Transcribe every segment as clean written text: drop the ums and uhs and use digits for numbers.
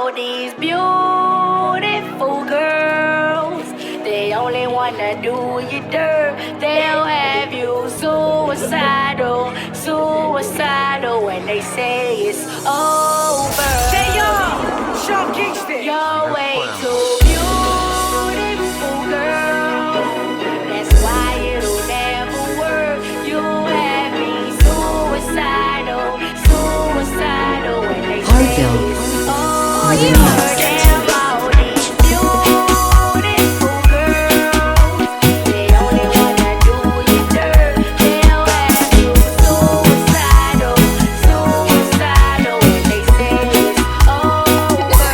about these beautiful girls. They only wanna do you dirt. They'll have you suicidal, suicidal when they say it's over. Say y'all, Sean Kingston. You're way too beautiful, girl. That's why it'll never work. You have me suicidal, suicidal when they say Harville. it's over. Remix. Damn all these beautiful girls. They only wanna do you dirt. They'll have you suicidal, suicidal when they say it's over.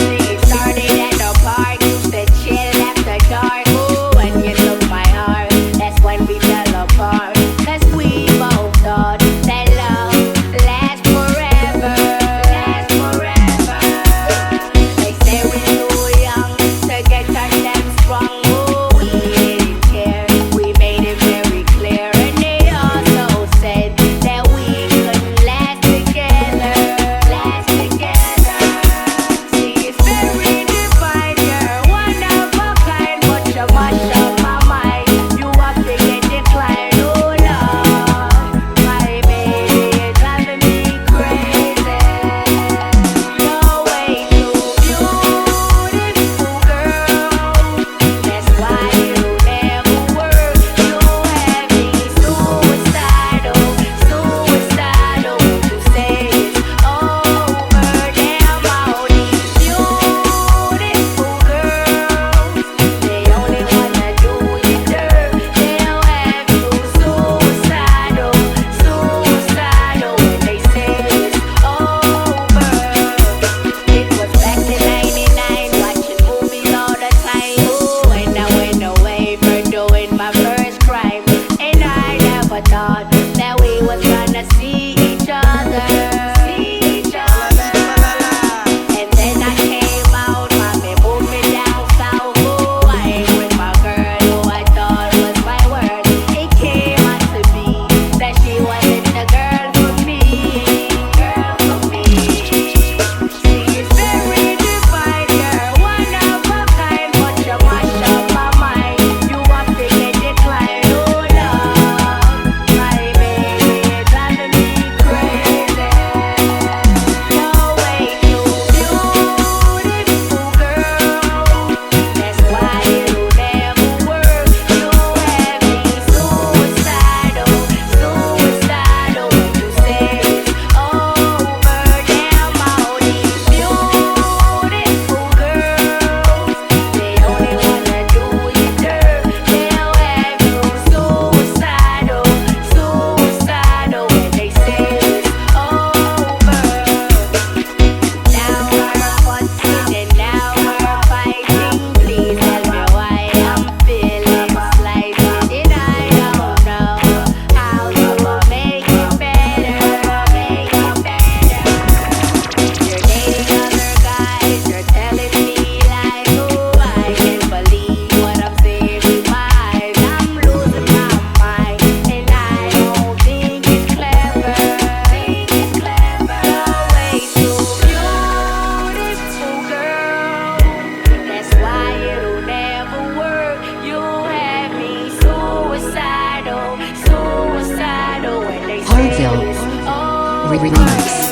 See, it started at the park, used to chill after dark. Ooh, when you took my heart, that's when we fell apart. 'Cause we both thought that love lasts forever, lasts forever. They say we're too young to get ourselves strong. Ooh, we didn't care, we made it very clear. And they also said that we couldn't last together, last together. See, it's very divine, you're one of a kind, but you mash up my mind. You have to get declined, oh Lord. My baby is driving me crazy. You're way too beautiful, girl. That's why it'll never work. You have me suicidal, suicidal when you say it's over. Damn all these beautiful girls. They only wanna do you dirt. They'll have you suicidal, suicidal when they say it's over. It was back in '99, watching movies all the time. Ooh, and I went away for doing my first crime. And I never thought that we was gonna see each other, see each other. And then I came out, mommy moved me down south. Ooh, I ain't with my girl who I thought was my world. It came out to be that she wasn't the girl for me, girl for me. See, it's very divine, you're one of a kind, but you mash up my mind. You have to get declined, oh Lord. My baby is driving me crazy. You're way too beautiful, girl. That's why it'll never work. You have me suicidal, suicidal when you say it's over. Damn all these beautiful girls. They only wanna do you dirt. They'll have you suicidal, suicidal when they say it's over. Now we're fussing and now we're fighting. Please tell me why I'm feeling slighted. And I don't know how to make it better, make it better. You're dating other guys, you're telling me lies. Oh, I can't believe what I'm seeing with my eyes. I'm losing my mind, and I don't think it's clever. Think it's clever. You're way too beautiful, girl. That's why it'll never work. You have me suicidal, suicidal when they say Harville. it's over. Remix.